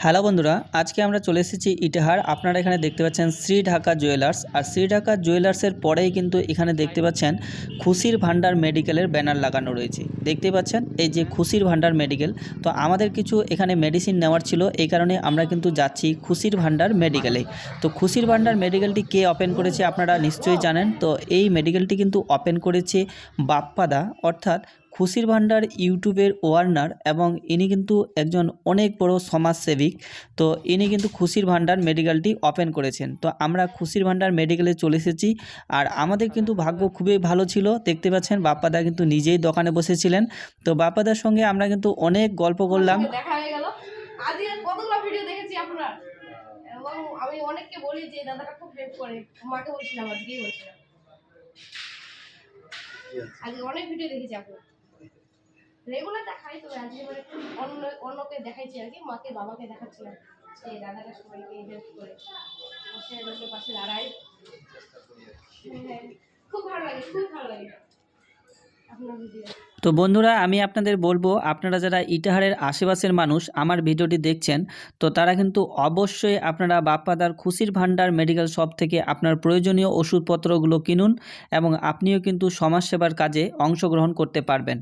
Hello বন্ধুরা, আজকে আমরা চলে এসেছি ইটাহার। আপনারা এখানে দেখতে পাচ্ছেন শ্রী ঢাকা জুয়েলার্স। আর শ্রী ঢাকা জুয়েলার্সের পরেই কিন্তু এখানে দেখতে পাচ্ছেন খুশির ভান্ডার মেডিকেলের ব্যানার লাগানো রয়েছে। দেখতে পাচ্ছেন এই যে খুশির ভান্ডার মেডিকেল। তো আমাদের কিছু এখানে মেডিসিন নেওয়ার ছিল, এই কারণে আমরা কিন্তু যাচ্ছি খুশির ভান্ডার মেডিকেলে। তো খুশির ভান্ডার মেডিকেলটি কে ওপেন করেছে আপনারা নিশ্চয়ই জানেন। তো এই মেডিকেলটি কিন্তু ওপেন করেছে বাপ্পাদা, অর্থাৎ খুশির ভান্ডার ইউটিউবের ওয়ার্নার, এবং ইনি কিন্তু একজন অনেক বড় সমাজসেবিক। তো ইনি কিন্তু খুশির ভান্ডার মেডিকেলটি ওপেন করেছেন। তো আমরা খুশির ভান্ডার মেডিকেলে চলে এসেছি। আর আমাদের কিন্তু ভাগ্য খুবই ভালো ছিল। দেখতে পাচ্ছেন বাপ্পাদা কিন্তু নিজেই দোকানে বসেছিলেন। তো বাপ্পাদার সঙ্গে আমরা কিন্তু অনেক গল্প করলাম। দেখা হয়ে গেল। আজকে কতগুলো ভিডিও দেখেছি আপনার, এবং আমি অনেককে বলি যে দাদাটা খুব হেল্প করে। মাকে বলছিলাম, আজকেই বলছিলাম, আজকে অনেক ভিডিও দেখেছি আপনার। রেগুলার দেখাই, তো আজকে মানে অন্যকে দেখাইছি আর কি, মাকে বাবাকে দেখাচ্ছিলাম যে দাদাটা সবাইকে হেল্প করে, পাশে লোকের পাশে দাঁড়ায়। খুব ভালো লাগে, খুব ভালো লাগে আপনার ভিডিও। তো বন্ধুরা, আমি আপনাদের বলবো, আপনারা যারা ইটাহারের আশেপাশের মানুষ আমার ভিডিওটি দেখছেন, তো তারা কিন্তু অবশ্যই আপনারা বাপ্পাদার খুশির ভান্ডার মেডিকেল শপ থেকে আপনার প্রয়োজনীয় ওষুধপত্রগুলো কিনুন, এবং আপনিও কিন্তু সমাজসেবার কাজে অংশগ্রহণ করতে পারবেন।